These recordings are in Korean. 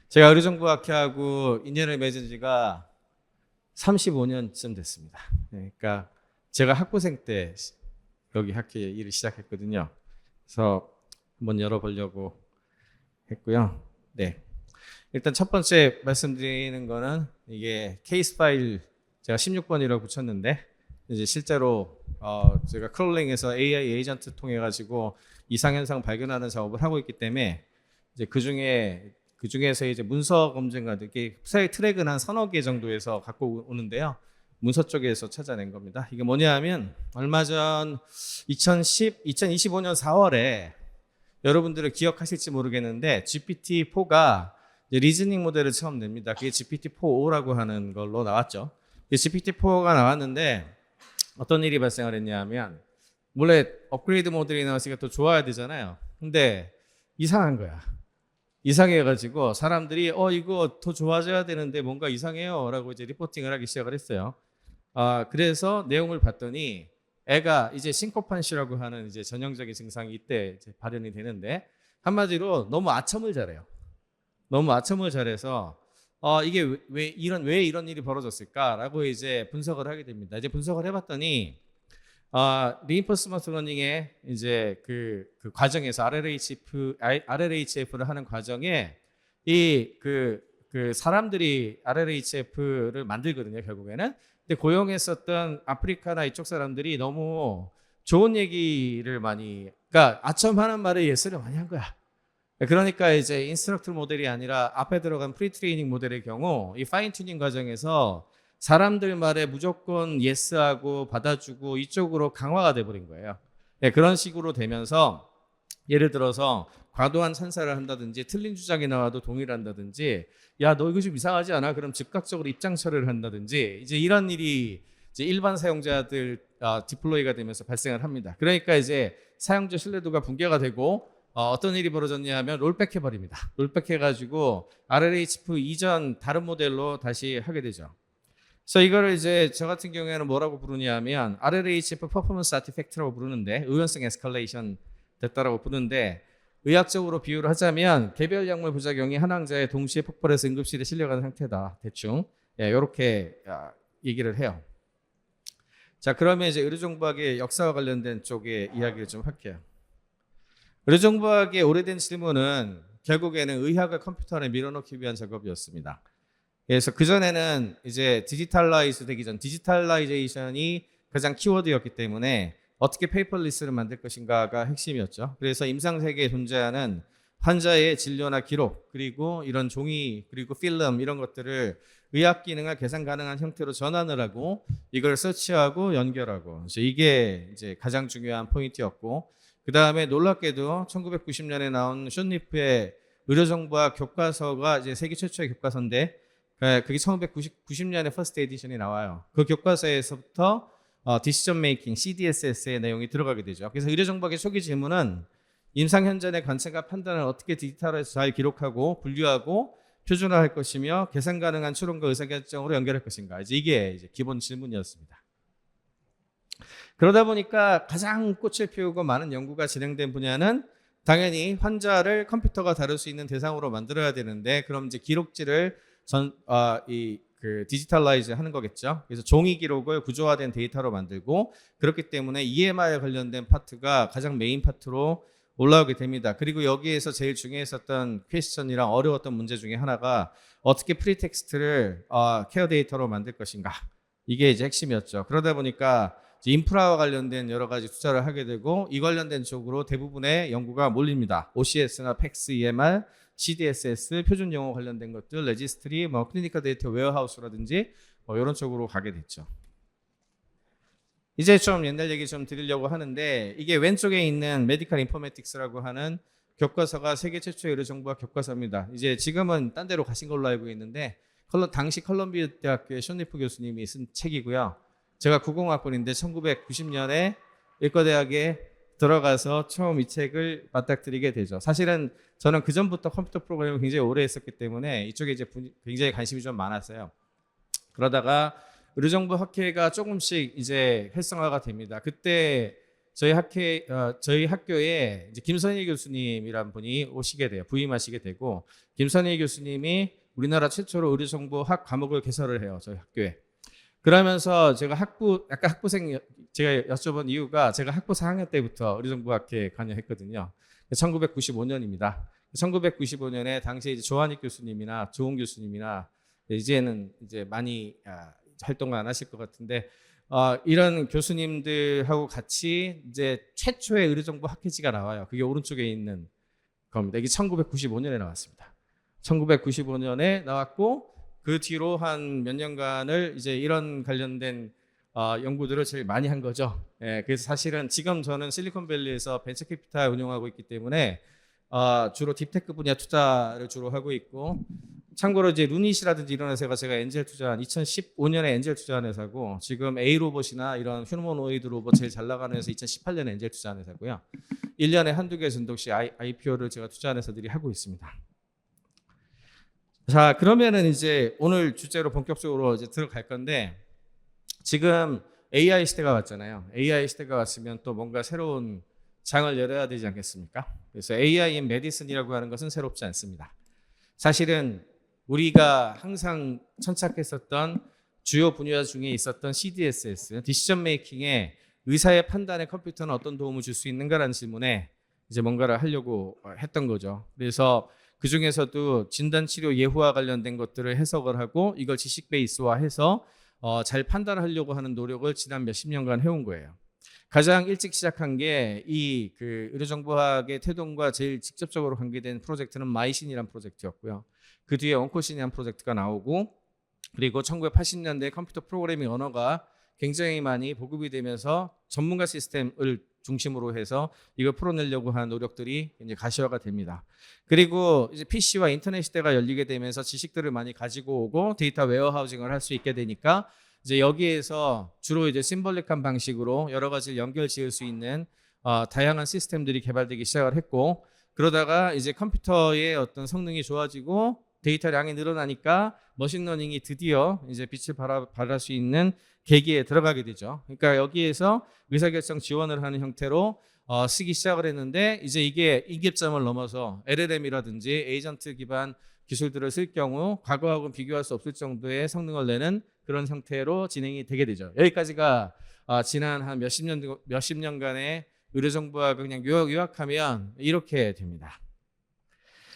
제가 의료정보학회하고 인연을 맺은 지가 35년쯤 됐습니다. 그러니까 제가 학부생 때 여기 학회에 일을 시작했거든요. 그래서 한번 열어보려고 했고요. 네. 일단 첫 번째 말씀드리는 거는 이게 케이스 파일 제가 16번이라고 붙였는데 이제 실제로 제가 크롤링에서 AI 에이전트 통해 가지고 이상 현상 발견하는 작업을 하고 있기 때문에 이제 그 중에서 이제 문서 검증과 이렇게 트랙은 한 서너 개 정도에서 갖고 오는데요. 문서 쪽에서 찾아낸 겁니다. 이게 뭐냐면 얼마 전 2025년 4월에 여러분들은 기억하실지 모르겠는데 GPT-4가 리즈닝 모델을 처음 냅니다. 그게 GPT-4O라고 하는 걸로 나왔죠. GPT-4가 나왔는데 어떤 일이 발생을 했냐면 원래 업그레이드 모델이 나왔으니까 또 좋아야 되잖아요. 근데 이상한 거야. 이상해가지고 사람들이 이거 더 좋아져야 되는데 뭔가 이상해요 라고 이제 리포팅을 하기 시작을 했어요. 그래서 내용을 봤더니 애가 이제 싱코판시라고 하는 이제 전형적인 증상이 이때 이제 발현이 되는데 한마디로 너무 아첨을 잘해요. 너무 아첨을 잘해서 이게 왜 이런 일이 벌어졌을까라고 이제 분석을 하게 됩니다. 이제 분석을 해봤더니 리인포스먼트 러닝의 이제 그 과정에서 RLHF를 하는 과정에 그 사람들이 RLHF를 만들거든요, 결국에는. 근데 고용했었던 아프리카나 이쪽 사람들이 너무 좋은 얘기를 그러니까 아첨하는 말에 예스를 많이 한 거야. 그러니까 이제 인스트럭터 모델이 아니라 앞에 들어간 프리트레이닝 모델의 경우 이 파인 튜닝 과정에서 사람들 말에 무조건 예스하고 받아주고 이쪽으로 강화가 돼버린 거예요. 네, 그런 식으로 되면서 예를 들어서 과도한 찬사를 한다든지 틀린 주장이 나와도 동의를 한다든지 야, 너 이거 좀 이상하지 않아? 그럼 즉각적으로 입장 처리를 한다든지 이제 이런 일이 이제 일반 사용자들 디플로이가 되면서 발생을 합니다. 그러니까 이제 사용자 신뢰도가 붕괴가 되고 어떤 일이 벌어졌냐 하면 롤백 해버립니다. 롤백 해가지고 RLHF 이전 다른 모델로 다시 하게 되죠. 그래서 이거를 이제 저 같은 경우에는 뭐라고 부르냐면 RLHF 퍼포먼스 아티팩트라고 부르는데 의원성 에스컬레이션 됐다라고 부르는데 의학적으로 비유를 하자면 개별 약물 부작용이 한 환자에 동시에 폭발해서 응급실에 실려가는 상태다. 대충 이렇게 얘기를 해요. 자, 그러면 이제 의료정보학의 역사와 관련된 쪽에 이야기를 좀 할게요. 의료정보학의 오래된 질문은 결국에는 의학을 컴퓨터 안에 밀어넣기 위한 작업이었습니다. 그래서 그전에는 이제 디지털라이즈 되기 전 디지털라이제이션이 가장 키워드였기 때문에 어떻게 페이퍼리스를 만들 것인가가 핵심이었죠. 그래서 임상세계에 존재하는 환자의 진료나 기록 그리고 이런 종이 그리고 필름 이런 것들을 의학 기능을 계산 가능한 형태로 전환을 하고 이걸 서치하고 연결하고 이게 이제 가장 중요한 포인트였고 그 다음에 놀랍게도 1990년에 나온 숀리프의 의료정보학 교과서가 이제 세계 최초의 교과서인데 그게 1990년에 퍼스트 에디션이 나와요. 그 교과서에서부터 디시전 메이킹 CDSS의 내용이 들어가게 되죠. 그래서 의료정보학의 초기 질문은 임상 현장의 관찰과 판단을 어떻게 디지털에서 잘 기록하고 분류하고 표준화할 것이며 계산 가능한 추론과 의사결정으로 연결할 것인가. 이게 이제 기본 질문이었습니다. 그러다 보니까 가장 꽃을 피우고 많은 연구가 진행된 분야는 당연히 환자를 컴퓨터가 다룰 수 있는 대상으로 만들어야 되는데 그럼 이제 기록지를 디지털라이즈 하는 거겠죠. 그래서 종이 기록을 구조화된 데이터로 만들고 그렇기 때문에 EMR에 관련된 파트가 가장 메인 파트로 올라오게 됩니다. 그리고 여기에서 제일 중요했었던 퀘스천이랑 어려웠던 문제 중에 하나가 어떻게 프리텍스트를 케어 데이터로 만들 것인가. 이게 이제 핵심이었죠. 그러다 보니까 인프라와 관련된 여러 가지 투자를 하게 되고 이 관련된 쪽으로 대부분의 연구가 몰립니다. OCS나 PACS, EMR, CDSS, 표준 용어 관련된 것들, 레지스트리, 클리니컬 데이터 웨어하우스라든지 이런 쪽으로 가게 됐죠. 이제 좀 옛날 얘기 좀 드리려고 하는데 이게 왼쪽에 있는 메디컬 인포메틱스라고 하는 교과서가 세계 최초의 의료정보학 교과서입니다. 이제 지금은 딴 데로 가신 걸로 알고 있는데 당시 컬럼비아 대학교의 숀리프 교수님이 쓴 책이고요. 제가 90학번인데 1990년에 의과대학에 들어가서 처음 이 책을 맞닥뜨리게 되죠. 사실은 저는 그 전부터 컴퓨터 프로그래밍을 굉장히 오래 했었기 때문에 이쪽에 이제 굉장히 관심이 좀 많았어요. 그러다가 의료정보학회가 조금씩 이제 활성화가 됩니다. 그때 저희 학교에 이제 김선희 교수님이란 분이 오시게 돼요. 부임하시게 되고, 김선희 교수님이 우리나라 최초로 의료정보학 과목을 개설을 해요. 저희 학교에. 그러면서 제가 약간 학부생, 제가 여쭤본 이유가 제가 학부 4학년 때부터 의료정보학회에 관여했거든요. 1995년입니다. 1995년에 당시에 이제 조한익 교수님이나 조홍 교수님이나 이제는 이제 많이 활동을 안 하실 것 같은데, 이런 교수님들하고 같이 이제 최초의 의료정보 학회지가 나와요. 그게 오른쪽에 있는 겁니다. 이게 1995년에 나왔습니다. 1995년에 나왔고, 그 뒤로 한 몇 년간을 이제 이런 관련된 연구들을 제일 많이 한 거죠. 예, 그래서 사실은 지금 저는 실리콘밸리에서 벤처캐피탈 운영하고 있기 때문에 주로 딥테크 분야 투자를 주로 하고 있고, 참고로 이제 루닛이라든지 이런 회사가 제가 엔젤 투자한 2015년에 엔젤 투자한 회사고, 지금 A 로봇이나 이런 휴머노이드 로봇 제일 잘 나가는 회사 2018년에 엔젤 투자한 회사고요. 1년에 한두 개 정도씩 IPO를 제가 투자한 회사들이 하고 있습니다. 자, 그러면은 이제 오늘 주제로 본격적으로 이제 들어갈 건데, 지금 AI 시대가 왔잖아요. AI 시대가 왔으면 또 뭔가 새로운 장을 열어야 되지 않겠습니까? 그래서 AI in Medicine이라고 하는 것은 새롭지 않습니다. 사실은 우리가 항상 천착했었던 주요 분야 중에 있었던 CDSS, 디시전 메이킹에 의사의 판단에 컴퓨터는 어떤 도움을 줄 수 있는가라는 질문에 이제 뭔가를 하려고 했던 거죠. 그래서 그 중에서도 진단치료 예후와 관련된 것들을 해석을 하고 이걸 지식 베이스화해서 잘 판단하려고 하는 노력을 지난 몇십 년간 해온 거예요. 가장 일찍 시작한 게 이 그 의료정보학의 태동과 제일 직접적으로 관계된 프로젝트는 마이신이라는 프로젝트였고요. 그 뒤에 온코신이라는 프로젝트가 나오고, 그리고 1980년대 컴퓨터 프로그래밍 언어가 굉장히 많이 보급이 되면서 전문가 시스템을 중심으로 해서 이걸 풀어내려고 하는 노력들이 이제 가시화가 됩니다. 그리고 이제 PC와 인터넷 시대가 열리게 되면서 지식들을 많이 가지고 오고 데이터 웨어하우징을 할 수 있게 되니까 이제 여기에서 주로 이제 심볼릭한 방식으로 여러 가지를 연결 지을 수 있는 다양한 시스템들이 개발되기 시작을 했고, 그러다가 이제 컴퓨터의 어떤 성능이 좋아지고 데이터량이 늘어나니까 머신러닝이 드디어 이제 빛을 발할 수 있는 계기에 들어가게 되죠. 그러니까 여기에서 의사결정 지원을 하는 형태로 쓰기 시작을 했는데, 이제 이게 임계점을 넘어서 LLM이라든지 에이전트 기반 기술들을 쓸 경우 과거하고는 비교할 수 없을 정도의 성능을 내는 그런 형태로 진행이 되게 되죠. 여기까지가 지난 한 몇십 년간의 의료정보학을 그냥 요약하면 이렇게 됩니다.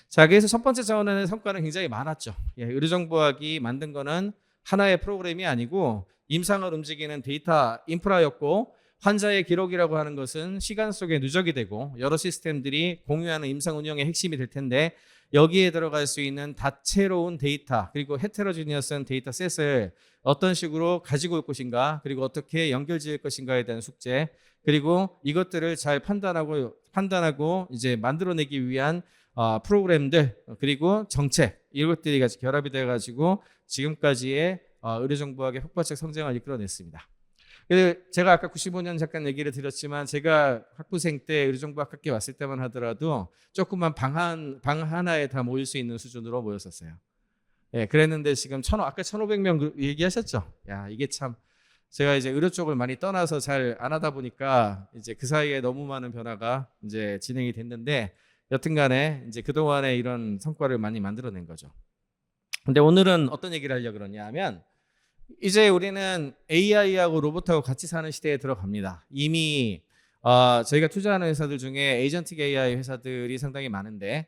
자, 그래서 첫 번째 차원의 성과는 굉장히 많았죠. 의료정보학이 만든 거는 하나의 프로그램이 아니고 임상을 움직이는 데이터 인프라였고, 환자의 기록이라고 하는 것은 시간 속에 누적이 되고 여러 시스템들이 공유하는 임상 운영의 핵심이 될 텐데, 여기에 들어갈 수 있는 다채로운 데이터 그리고 헤테로지니어스한 데이터셋을 어떤 식으로 가지고 올 것인가, 그리고 어떻게 연결 지을 것인가에 대한 숙제, 그리고 이것들을 잘 판단하고 이제 만들어내기 위한 프로그램들, 그리고 정책, 이것들이 같이 결합이 돼가지고 지금까지의 의료정보학의 폭발적 성장을 이끌어냈습니다. 제가 아까 95년 잠깐 얘기를 드렸지만, 제가 학부생 때 의료정보학 학교에 왔을 때만 하더라도 조그만 방 하나에 다 모일 수 있는 수준으로 모였었어요. 예, 그랬는데 지금 아까 1,500명 얘기하셨죠? 야, 이게 참 제가 이제 의료 쪽을 많이 떠나서 잘 안 하다 보니까 이제 그 사이에 너무 많은 변화가 이제 진행이 됐는데, 여튼간에 이제 그동안에 이런 성과를 많이 만들어낸 거죠. 근데 오늘은 어떤 얘기를 하려고 그러냐 하면, 이제 우리는 AI하고 로봇하고 같이 사는 시대에 들어갑니다. 이미 저희가 투자하는 회사들 중에 에이전틱 AI 회사들이 상당히 많은데,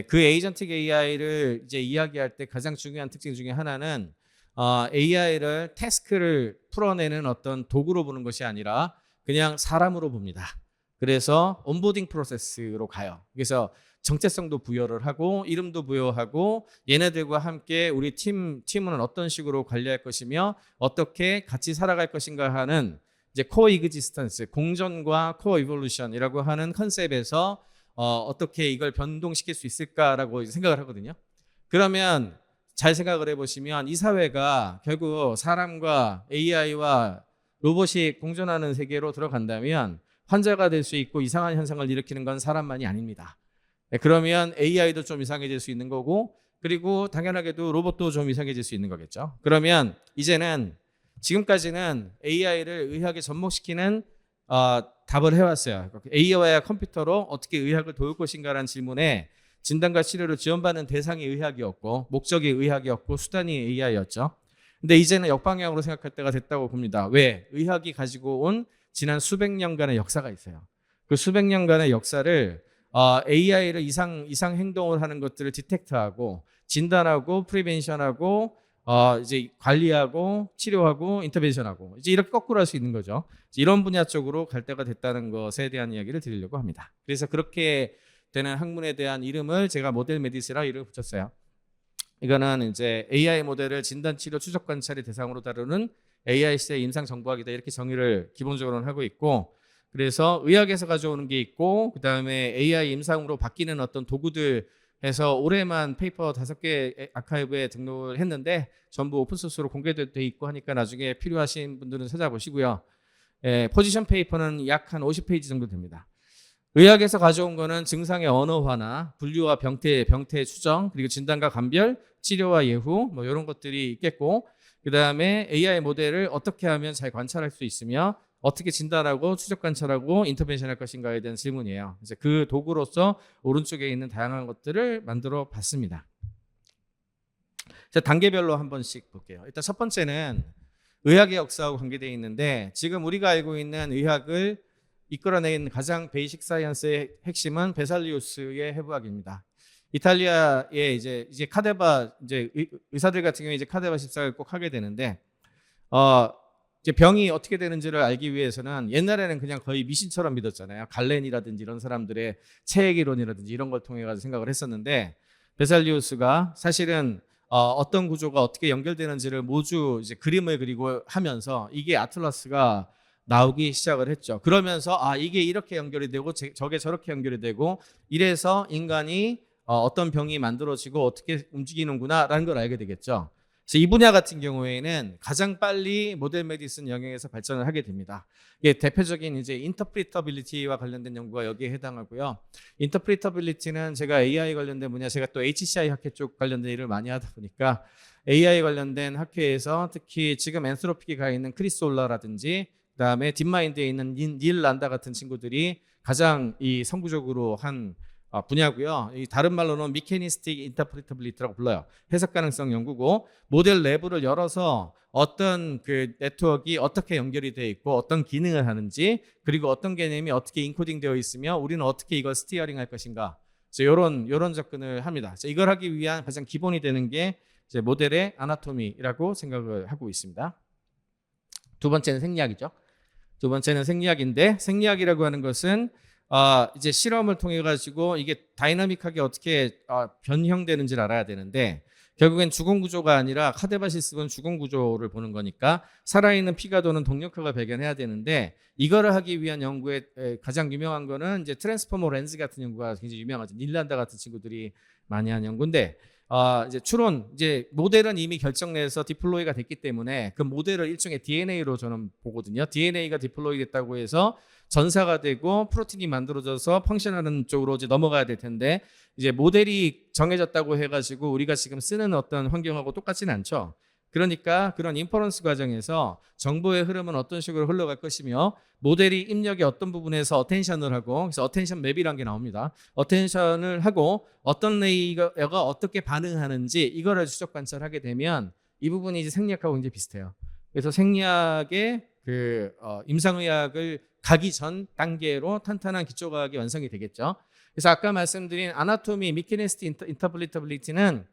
그 에이전틱 AI를 이제 이야기할 때 가장 중요한 특징 중에 하나는 AI를 태스크를 풀어내는 어떤 도구로 보는 것이 아니라 그냥 사람으로 봅니다. 그래서 온보딩 프로세스로 가요. 그래서 정체성도 부여를 하고 이름도 부여하고 얘네들과 함께 우리 팀은 어떤 식으로 관리할 것이며 어떻게 같이 살아갈 것인가 하는 이제 코어 이그지스턴스, 공존과 코어 이볼루션이라고 하는 컨셉에서 어떻게 이걸 변동시킬 수 있을까라고 생각을 하거든요. 그러면 잘 생각을 해보시면 이 사회가 결국 사람과 AI와 로봇이 공존하는 세계로 들어간다면 환자가 될 수 있고 이상한 현상을 일으키는 건 사람만이 아닙니다. 그러면 AI도 좀 이상해질 수 있는 거고, 그리고 당연하게도 로봇도 좀 이상해질 수 있는 거겠죠. 그러면 이제는 지금까지는 AI를 의학에 접목시키는 답을 해왔어요. AI와 컴퓨터로 어떻게 의학을 도울 것인가라는 질문에 진단과 치료를 지원받는 대상이 의학이었고 목적이 의학이었고 수단이 AI였죠. 근데 이제는 역방향으로 생각할 때가 됐다고 봅니다. 왜? 의학이 가지고 온 지난 수백 년간의 역사가 있어요. 그 수백 년간의 역사를 AI를 이상 행동을 하는 것들을 디텍트하고 진단하고 프리벤션하고 이제 관리하고 치료하고 인터벤션하고 이제 이렇게 거꾸로 할 수 있는 거죠. 이런 분야 쪽으로 갈 때가 됐다는 것에 대한 이야기를 드리려고 합니다. 그래서 그렇게 되는 학문에 대한 이름을 제가 모델 메디스라 이름을 붙였어요. 이거는 이제 AI 모델을 진단, 치료, 추적 관찰의 대상으로 다루는 AI 시대 임상 정보학이다 이렇게 정의를 기본적으로는 하고 있고, 그래서 의학에서 가져오는 게 있고 그다음에 AI 임상으로 바뀌는 어떤 도구들 해서 올해만 페이퍼 5개 아카이브에 등록을 했는데 전부 오픈소스로 공개돼 있고 하니까 나중에 필요하신 분들은 찾아보시고요. 포지션 페이퍼는 약 한 50페이지 정도 됩니다. 의학에서 가져온 거는 증상의 언어화나 분류와 병태 추정, 그리고 진단과 감별, 치료와 예후 뭐 이런 것들이 있겠고, 그다음에 AI 모델을 어떻게 하면 잘 관찰할 수 있으며 어떻게 진단하고 추적 관찰하고 인터벤션할 것인가에 대한 질문이에요. 그래서 그 도구로서 오른쪽에 있는 다양한 것들을 만들어 봤습니다. 자, 단계별로 한 번씩 볼게요. 일단 첫 번째는 의학의 역사하고 관계되어 있는데, 지금 우리가 알고 있는 의학을 이끌어낸 가장 베이식 사이언스의 핵심은 베살리우스의 해부학입니다. 이탈리아의 이제 카데바 이제 의사들 같은 경우에 이제 카데바 십사를 꼭 하게 되는데, 이제 병이 어떻게 되는지를 알기 위해서는 옛날에는 그냥 거의 미신처럼 믿었잖아요. 갈렌이라든지 이런 사람들의 체액 이론이라든지 이런 걸 통해 가지고 생각을 했었는데, 베살리우스가 사실은 어떤 구조가 어떻게 연결되는지를 모두 이제 그림을 그리고 하면서 이게 아틀라스가 나오기 시작을 했죠. 그러면서 이게 이렇게 연결이 되고 저게 저렇게 연결이 되고 이래서 인간이 어떤 병이 만들어지고 어떻게 움직이는구나라는 걸 알게 되겠죠. 그래서 이 분야 같은 경우에는 가장 빨리 모델 메디슨 영역에서 발전을 하게 됩니다. 이게 대표적인 이제 인터프리터빌리티와 관련된 연구가 여기에 해당하고요. 인터프리터빌리티는 제가 AI 관련된 분야, 제가 또 HCI 학회 쪽 관련된 일을 많이 하다 보니까 AI 관련된 학회에서 특히 지금 엔스로픽에 가 있는 크리스 올라라든지 그다음에 딥마인드에 있는 닐 란다 같은 친구들이 가장 이 선구적으로 한 분야고요. 이 다른 말로는 미케니스틱 인터프리터빌리티라고 불러요. 해석 가능성 연구고, 모델 내부를 열어서 어떤 그 네트워크가 어떻게 연결이 되어 있고 어떤 기능을 하는지, 그리고 어떤 개념이 어떻게 인코딩 되어 있으며 우리는 어떻게 이걸 스티어링 할 것인가, 이런 접근을 합니다. 이걸 하기 위한 가장 기본이 되는 게 이제 모델의 아나토미라고 생각을 하고 있습니다. 두 번째는 생리학이죠. 두 번째는 생리학인데, 생리학이라고 하는 것은 이제 실험을 통해 가지고 이게 다이나믹하게 어떻게 변형되는지를 알아야 되는데, 결국엔 주공 구조가 아니라 카데바시스는 주공 구조를 보는 거니까 살아있는 피가 도는 동력학을 발견해야 되는데, 이거를 하기 위한 연구에 가장 유명한 거는 이제 트랜스포머 렌즈 같은 연구가 굉장히 유명하죠. 닐란다 같은 친구들이 많이 한 연구인데, 이제 추론, 이제 모델은 이미 결정내서 디플로이가 됐기 때문에 그 모델을 일종의 DNA로 저는 보거든요. DNA가 디플로이 됐다고 해서 전사가 되고 프로틴이 만들어져서 펑션하는 쪽으로 이제 넘어가야 될 텐데, 이제 모델이 정해졌다고 해가지고 우리가 지금 쓰는 어떤 환경하고 똑같지는 않죠. 그러니까 그런 인퍼런스 과정에서 정보의 흐름은 어떤 식으로 흘러갈 것이며, 모델이 입력의 어떤 부분에서 어텐션을 하고, 그래서 어텐션 맵이라는 게 나옵니다. 어텐션을 하고 어떤 레이어가 어떻게 반응하는지 이거를 추적 관찰하게 되면 이 부분이 이제 생리학하고 굉장히 비슷해요. 그래서 생리학의 그 임상의학을 가기 전 단계로 탄탄한 기초과학이 완성이 되겠죠. 그래서 아까 말씀드린 아나토미, 미케니스틱 인터플리터빌리티는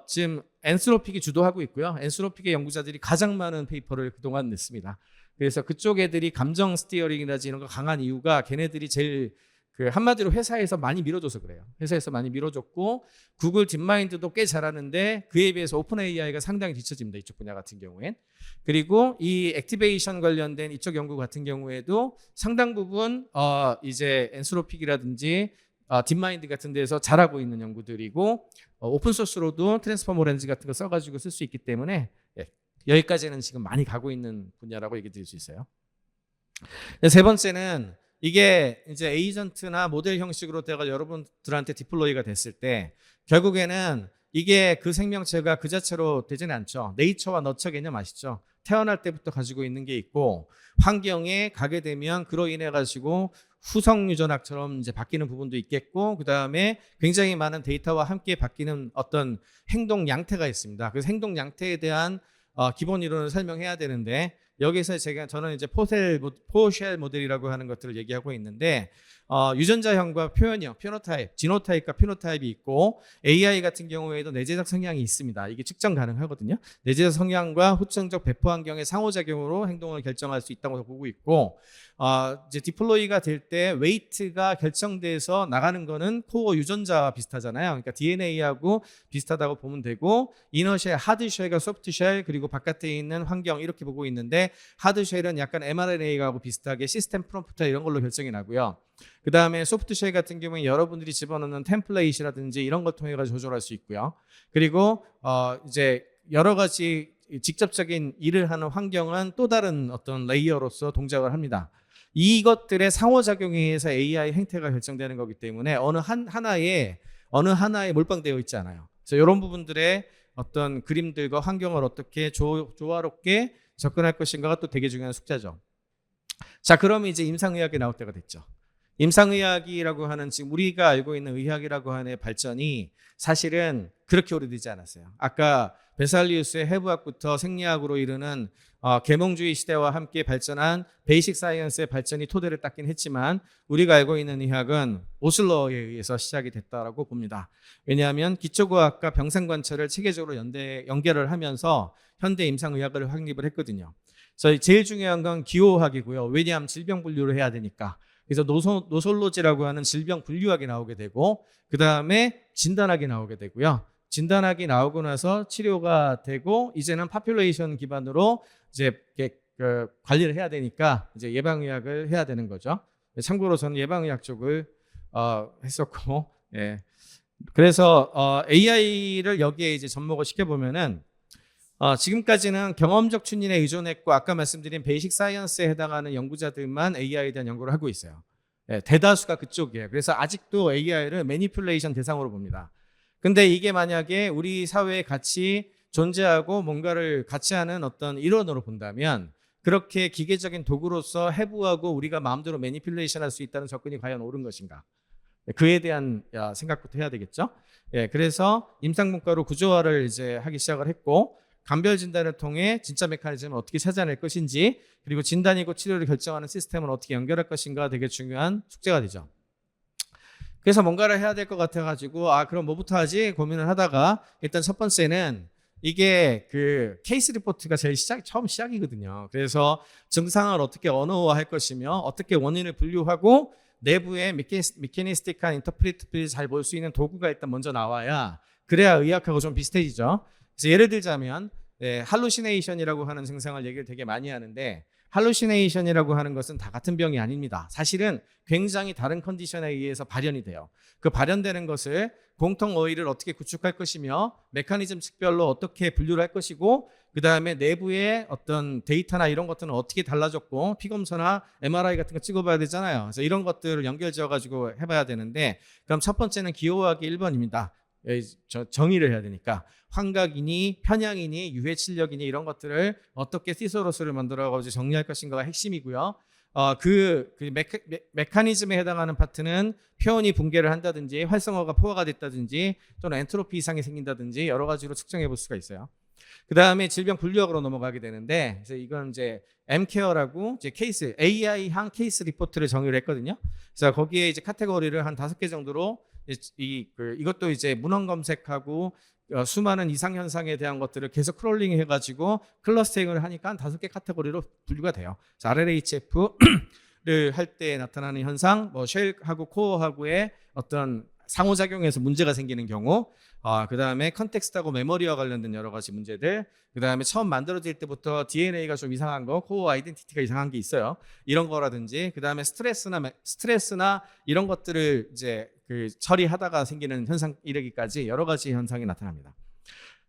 지금 엔스로픽이 주도하고 있고요. 엔스로픽의 연구자들이 가장 많은 페이퍼를 그동안 냈습니다. 그래서 그쪽 애들이 감정 스티어링이라든지 이런 거 강한 이유가 걔네들이 제일 그 한마디로 회사에서 많이 밀어줘서 그래요. 회사에서 많이 밀어줬고, 구글 딥마인드도 꽤 잘하는데 그에 비해서 오픈 AI가 상당히 뒤처집니다. 이쪽 분야 같은 경우엔. 그리고 이 액티베이션 관련된 이쪽 연구 같은 경우에도 상당 부분 이제 엔스로픽이라든지 딥마인드 같은 데서 잘하고 있는 연구들이고, 오픈소스로도 트랜스포머 렌즈 같은 거 써가지고 쓸 수 있기 때문에 여기까지는 지금 많이 가고 있는 분야라고 얘기 드릴 수 있어요. 세 번째는 이게 이제 에이전트나 모델 형식으로 내가 여러분들한테 디플로이가 됐을 때 결국에는 이게 그 생명체가 그 자체로 되지는 않죠. 네이처와 너처 개념 아시죠? 태어날 때부터 가지고 있는 게 있고 환경에 가게 되면 그로 인해 가지고 후성 유전학처럼 이제 바뀌는 부분도 있겠고 그다음에 굉장히 많은 데이터와 함께 바뀌는 어떤 행동 양태가 있습니다. 그래서 행동 양태에 대한 기본 이론을 설명해야 되는데 여기서 저는 이제 포쉘 모델이라고 하는 것들을 얘기하고 있는데 유전자형과 표현형, 피노타입, 지노타입과 피노타입이 있고 AI 같은 경우에도 내재적 성향이 있습니다. 이게 측정 가능하거든요. 내재적 성향과 후천적 배포 환경의 상호작용으로 행동을 결정할 수 있다고 보고 있고 이제 디플로이가 될 때 웨이트가 결정돼서 나가는 거는 코어 유전자와 비슷하잖아요. 그러니까 DNA하고 비슷하다고 보면 되고 이너쉘, 하드쉘과 소프트쉘 그리고 바깥에 있는 환경 이렇게 보고 있는데 하드쉘은 약간 mRNA하고 비슷하게 시스템 프롬프터 이런 걸로 결정이 나고요. 그 다음에 소프트쉘 같은 경우에 여러분들이 집어넣는 템플레이트라든지 이런 걸 통해 조절할 수 있고요. 그리고 이제 여러 가지 직접적인 일을 하는 환경은 또 다른 어떤 레이어로서 동작을 합니다. 이것들의 상호작용에 의해서 AI 행태가 결정되는 거기 때문에 어느 하나에 몰빵되어 있지 않아요. 그래서 이런 부분들의 어떤 그림들과 환경을 어떻게 조화롭게 접근할 것인가가 또 되게 중요한 숙제죠. 자, 그러면 이제 임상의학이 나올 때가 됐죠. 임상의학이라고 하는 지금 우리가 알고 있는 의학이라고 하는 발전이 사실은 그렇게 오래되지 않았어요. 아까 베살리우스의 해부학부터 생리학으로 이르는 계몽주의 시대와 함께 발전한 베이식 사이언스의 발전이 토대를 닦긴 했지만 우리가 알고 있는 의학은 오슬러에 의해서 시작이 됐다라고 봅니다. 왜냐하면 기초과학과 병상관찰을 체계적으로 연결을 하면서 현대 임상의학을 확립을 했거든요. 그래서 제일 중요한 건 기호학이고요. 왜냐하면 질병 분류를 해야 되니까. 그래서 노솔로지라고 하는 질병 분류학이 나오게 되고 그 다음에 진단학이 나오게 되고요. 진단학이 나오고 나서 치료가 되고 이제는 파퓰레이션 기반으로 이제 관리를 해야 되니까 이제 예방의학을 해야 되는 거죠. 참고로 저는 예방의학 쪽을 했었고, 예. 그래서 AI를 여기에 이제 접목을 시켜보면은 지금까지는 경험적 추론에 의존했고 아까 말씀드린 베이식 사이언스에 해당하는 연구자들만 AI에 대한 연구를 하고 있어요. 예, 대다수가 그쪽이에요. 그래서 아직도 AI를 매니플레이션 대상으로 봅니다. 근데 이게 만약에 우리 사회에 같이 존재하고 뭔가를 같이 하는 어떤 일원으로 본다면 그렇게 기계적인 도구로서 해부하고 우리가 마음대로 매니플레이션 할 수 있다는 접근이 과연 옳은 것인가? 그에 대한 생각부터 해야 되겠죠. 예, 그래서 임상분과로 구조화를 이제 하기 시작을 했고 감별 진단을 통해 진짜 메커니즘을 어떻게 찾아낼 것인지 그리고 진단이고 치료를 결정하는 시스템을 어떻게 연결할 것인가 되게 중요한 숙제가 되죠. 그래서 뭔가를 해야 될 것 같아가지고 그럼 뭐부터 하지 고민을 하다가 일단 첫 번째는 이게 그 케이스 리포트가 제일 처음 시작이거든요. 그래서 증상을 어떻게 언어화할 것이며 어떻게 원인을 분류하고 내부에 미케니스틱한 인터프리트를 잘 볼 수 있는 도구가 일단 먼저 나와야 그래야 의학하고 좀 비슷해지죠. 그래서 예를 들자면 할루시네이션이라고 하는 증상을 얘기를 되게 많이 하는데 할루시네이션이라고 하는 것은 다 같은 병이 아닙니다. 사실은 굉장히 다른 컨디션에 의해서 발현이 돼요. 그 발현되는 것을 공통 어휘를 어떻게 구축할 것이며 메커니즘 측별로 어떻게 분류를 할 것이고 그 다음에 내부의 어떤 데이터나 이런 것들은 어떻게 달라졌고 피검사나 MRI 같은 거 찍어봐야 되잖아요. 그래서 이런 것들을 연결지어 가지고 해봐야 되는데 그럼 첫 번째는 기호학이 1번입니다. 정의를 해야 되니까 환각이니 편향이니 유해칠력이니 이런 것들을 어떻게 시소로스를 만들어가지고 정리할 것인가가 핵심이고요. 메커니즘에 해당하는 파트는 표현이 붕괴를 한다든지 활성화가 포화가 됐다든지 또는 엔트로피 이상이 생긴다든지 여러 가지로 측정해 볼 수가 있어요. 그 다음에 질병 분류학으로 넘어가게 되는데 그래서 이건 이제 M케어라고 이제 케이스 AI향 케이스 리포트를 정의를 했거든요. 그래서 거기에 이제 카테고리를 한 5개 정도로 이것도 이제 문헌 검색하고 수많은 이상 현상에 대한 것들을 계속 크롤링 해가지고 클러스터링을 하니까 한 5개 카테고리로 분류가 돼요. RLHF를 할 때 나타나는 현상, 뭐 쉘하고 코어하고의 어떤 상호작용에서 문제가 생기는 경우, 그 다음에 컨텍스트하고 메모리와 관련된 여러 가지 문제들, 그 다음에 처음 만들어질 때부터 DNA가 좀 이상한 거, 코어 아이덴티티가 이상한 게 있어요. 이런 거라든지, 그 다음에 스트레스나 이런 것들을 이제 처리하다가 생기는 현상 이르기까지 여러 가지 현상이 나타납니다.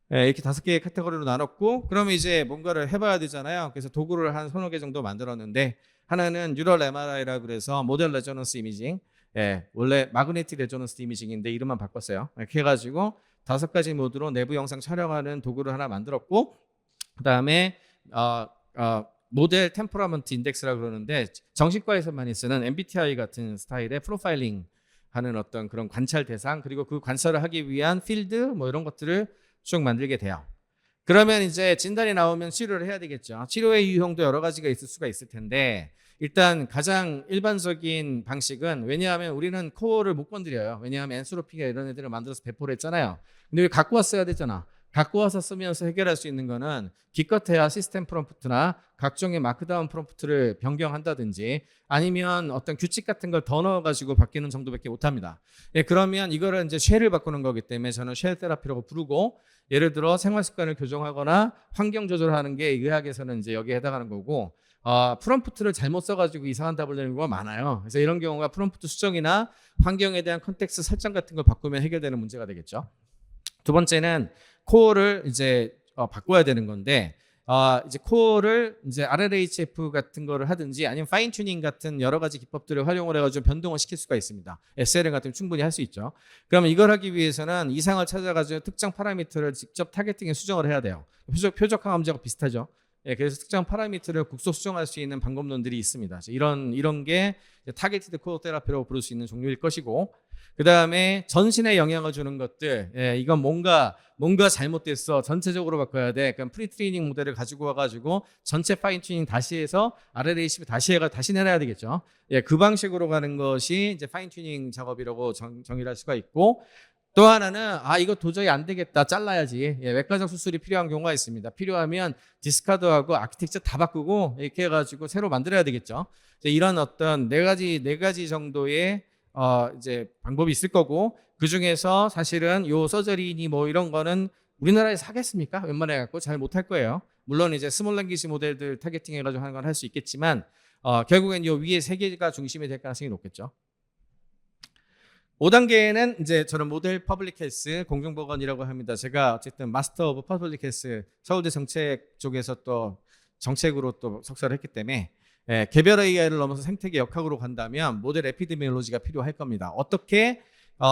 이렇게 5개의 카테고리로 나눴고, 그러면 이제 뭔가를 해봐야 되잖아요. 그래서 도구를 한 3-4개 정도 만들었는데, 하나는 뉴럴 MRI라고 그래서 모델 레저넌스 이미징. 예, 원래 마그네틱 레조넌스 이미징인데 이름만 바꿨어요. 이렇게 해가지고 5가지 모드로 내부 영상 촬영하는 도구를 하나 만들었고, 그다음에 모델 템퍼러먼트 인덱스라고 그러는데 정신과에서 많이 쓰는 MBTI 같은 스타일의 프로파일링 하는 어떤 그런 관찰 대상, 그리고 그 관찰을 하기 위한 필드 뭐 이런 것들을 쭉 만들게 돼요. 그러면 이제 진단이 나오면 치료를 해야 되겠죠. 치료의 유형도 여러 가지가 있을 수가 있을 텐데, 일단 가장 일반적인 방식은, 왜냐하면 우리는 코어를 못 건드려요. 왜냐하면 엔스로피가 이런 애들을 만들어서 배포를 했잖아요. 근데 왜 갖고 왔어야 되잖아. 갖고 와서 쓰면서 해결할 수 있는 거는 기껏해야 시스템 프롬프트나 각종의 마크다운 프롬프트를 변경한다든지, 아니면 어떤 규칙 같은 걸 더 넣어가지고 바뀌는 정도밖에 못합니다. 예, 그러면 이거를 이제 쉘을 바꾸는 거기 때문에 저는 쉘 테라피라고 부르고, 예를 들어 생활 습관을 교정하거나 환경 조절하는 게 의학에서는 이제 여기에 해당하는 거고, 프롬프트를 잘못 써가지고 이상한 답을 내는 경우가 많아요. 그래서 이런 경우가 프롬프트 수정이나 환경에 대한 컨텍스트 설정 같은 걸 바꾸면 해결되는 문제가 되겠죠. 두 번째는 코어를 이제 바꿔야 되는 건데, 이제 코어를 이제 RLHF 같은 거를 하든지 아니면 파인 튜닝 같은 여러 가지 기법들을 활용을 해가지고 변동을 시킬 수가 있습니다. SLM 같은 충분히 할 수 있죠. 그러면 이걸 하기 위해서는 이상을 찾아가지고 특정 파라미터를 직접 타겟팅에 수정을 해야 돼요. 표적 항암제하고 비슷하죠. 예, 그래서 특정 파라미터를 국소 수정할 수 있는 방법론들이 있습니다. 이런 게 타겟티드 코어 테라피라고 부를 수 있는 종류일 것이고, 그 다음에 전신에 영향을 주는 것들, 예, 이건 뭔가 잘못됐어, 전체적으로 바꿔야 돼. 그럼 프리트레이닝 모델을 가지고 와가지고 전체 파인 튜닝 다시 해서 RLHF 다시 내놔야 되겠죠. 예, 그 방식으로 가는 것이 이제 파인 튜닝 작업이라고 정의를 할 수가 있고, 또 하나는 이거 도저히 안 되겠다, 잘라야지. 예, 외과적 수술이 필요한 경우가 있습니다. 필요하면 디스카드하고 아키텍처 다 바꾸고 이렇게 해가지고 새로 만들어야 되겠죠. 이런 어떤 네 가지 정도의 이제 방법이 있을 거고, 그 중에서 사실은 요 서저리니 뭐 이런 거는 우리나라에서 하겠습니까? 웬만해 갖고 잘 못할 거예요. 물론 이제 스몰 랭귀지 모델들 타겟팅 해가지고 하는 건 할 수 있겠지만, 결국엔 요 위에 3개가 중심이 될 가능성이 높겠죠. 5단계는 이제 저는 모델 퍼블릭 헬스 공중보건이라고 합니다. 제가 어쨌든 마스터 오브 퍼블릭 헬스 서울대 정책 쪽에서 또 정책으로 또 석사를 했기 때문에, 개별 AI를 넘어서 생태계 역학으로 간다면 모델 에피데미올로지가 필요할 겁니다. 어떻게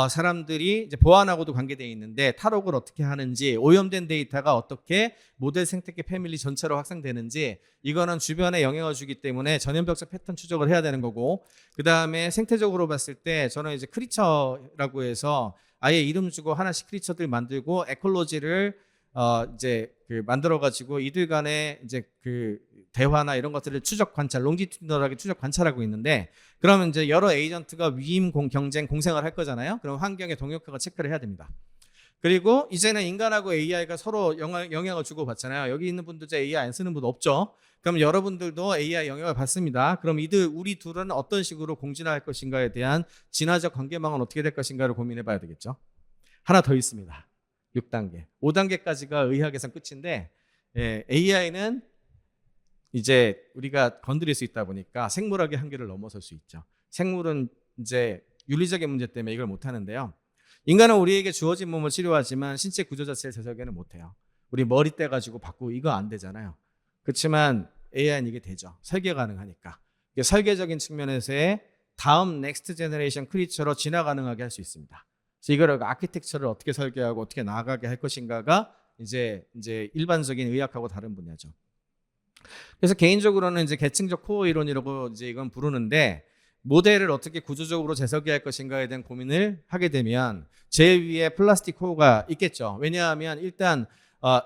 사람들이 이제 보안하고도 관계되어 있는데 탈옥을 어떻게 하는지, 오염된 데이터가 어떻게 모델 생태계 패밀리 전체로 확산되는지, 이거는 주변에 영향을 주기 때문에 전염병적 패턴 추적을 해야 되는 거고, 그 다음에 생태적으로 봤을 때 저는 이제 크리처라고 해서 아예 이름 주고 하나씩 크리처들 만들고 에콜로지를 이제 만들어 가지고 이들 간의 이제 대화나 이런 것들을 추적 관찰, 롱지튜디널하게 추적 관찰하고 있는데, 그러면 이제 여러 에이전트가 위임 경쟁 공생을 할 거잖아요. 그럼 환경에 동역하고 체크를 해야 됩니다. 그리고 이제는 인간하고 AI가 서로 영향을 주고 받잖아요. 여기 있는 분들 중에 AI 안 쓰는 분 없죠. 그럼 여러분들도 AI 영향을 받습니다. 그럼 우리 둘은 어떤 식으로 공진할 것인가에 대한 진화적 관계망은 어떻게 될 것인가를 고민해 봐야 되겠죠. 하나 더 있습니다. 6단계. 5단계까지가 의학에선 끝인데, AI는 이제 우리가 건드릴 수 있다 보니까 생물학의 한계를 넘어설 수 있죠. 생물은 이제 윤리적인 문제 때문에 이걸 못 하는데요. 인간은 우리에게 주어진 몸을 치료하지만 신체 구조 자체를 재설계는 못 해요. 우리 머리 떼 가지고 바꾸고 이거 안 되잖아요. 그렇지만 AI는 이게 되죠. 설계 가능하니까. 설계적인 측면에서의 다음 넥스트 제너레이션 크리처로 진화 가능하게 할 수 있습니다. 그래서 이거를 아키텍처를 어떻게 설계하고 어떻게 나아가게 할 것인가가 이제 일반적인 의학하고 다른 분야죠. 그래서 개인적으로는 이제 계층적 코어 이론이라고 이제 이건 부르는데, 모델을 어떻게 구조적으로 재설계할 것인가에 대한 고민을 하게 되면 제일 위에 플라스틱 코어가 있겠죠. 왜냐하면 일단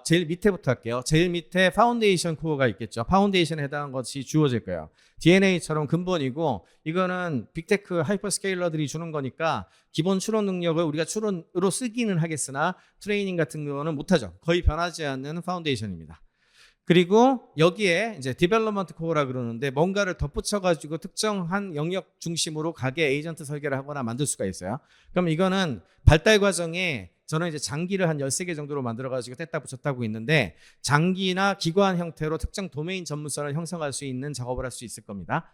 제일 밑에부터 할게요. 제일 밑에 파운데이션 코어가 있겠죠. 파운데이션에 해당한 것이 주어질 거예요. DNA처럼 근본이고, 이거는 빅테크 하이퍼스케일러들이 주는 거니까 기본 추론 능력을 우리가 추론으로 쓰기는 하겠으나 트레이닝 같은 거는 못하죠. 거의 변하지 않는 파운데이션입니다. 그리고 여기에 이제 디벨롭먼트 코어라 그러는데, 뭔가를 덧붙여가지고 특정한 영역 중심으로 가게 에이전트 설계를 하거나 만들 수가 있어요. 그럼 이거는 발달 과정에 저는 이제 장기를 한 13개 정도로 만들어가지고 뗐다 붙였다고 있는데, 장기나 기관 형태로 특정 도메인 전문성을 형성할 수 있는 작업을 할 수 있을 겁니다.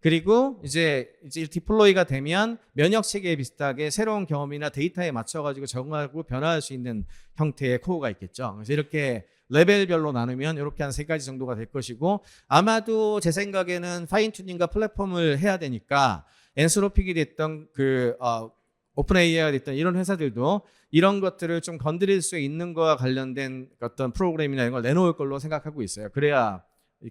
그리고 이제 디플로이가 되면 면역 체계에 비슷하게 새로운 경험이나 데이터에 맞춰가지고 적응하고 변화할 수 있는 형태의 코어가 있겠죠. 그래서 이렇게 레벨별로 나누면 이렇게 한 3가지 정도가 될 것이고, 아마도 제 생각에는 파인 튜닝과 플랫폼을 해야 되니까 엔스로픽이 됐던 오픈 AI가 됐던 이런 회사들도 이런 것들을 좀 건드릴 수 있는 거와 관련된 어떤 프로그램이나 이런 걸 내놓을 걸로 생각하고 있어요. 그래야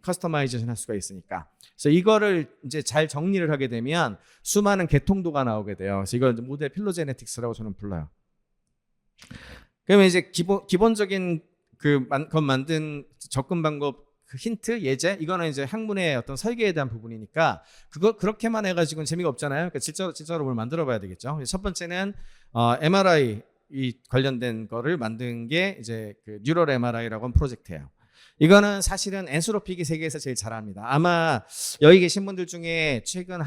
커스터마이제이션 할 수가 있으니까. 그래서 이거를 이제 잘 정리를 하게 되면 수많은 개통도가 나오게 돼요. 그래서 이걸 모델 필로제네틱스라고 저는 불러요. 그러면 이제 기본적인 것 만든 접근 방법 힌트, 예제, 이거는 이제 학문의 어떤 설계에 대한 부분이니까 그렇게만 해가지고는 재미가 없잖아요. 그러니까 진짜로 뭘 만들어봐야 되겠죠. 첫 번째는 MRI 이 관련된 거를 만든 게 이제 그 뉴럴 MRI라고 하는 프로젝트예요. 이거는 사실은 엔스로픽이 세계에서 제일 잘합니다. 아마 여기 계신 분들 중에 최근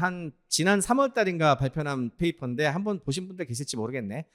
지난 3월 달인가 발표한 페이퍼인데 한번 보신 분들 계실지 모르겠네.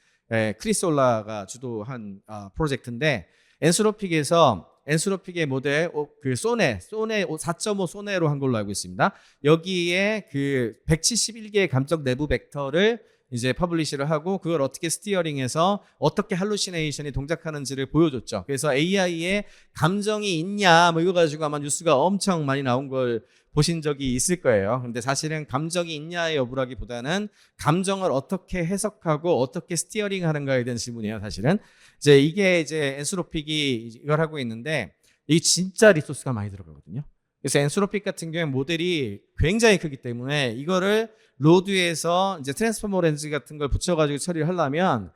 크리스 올라가 주도한 프로젝트인데 엔스로픽의 모델 소네 4.5 소네로 한 걸로 알고 있습니다. 여기에 그 171개의 감적 내부 벡터를 이제 퍼블리시를 하고 그걸 어떻게 스티어링해서 어떻게 할루시네이션이 동작하는지를 보여줬죠. 그래서 AI에 감정이 있냐 뭐 이거 가지고 아마 뉴스가 엄청 많이 나온 걸 보신 적이 있을 거예요. 근데 사실은 감정이 있냐의 여부라기보다는 감정을 어떻게 해석하고 어떻게 스티어링 하는가에 대한 질문이에요, 사실은. 이게 엔스로픽이 이걸 하고 있는데 이게 진짜 리소스가 많이 들어가거든요. 그래서 엔스로픽 같은 경우에 모델이 굉장히 크기 때문에 이거를 로드에서 이제 트랜스포머 렌즈 같은 걸 붙여가지고 처리를 하려면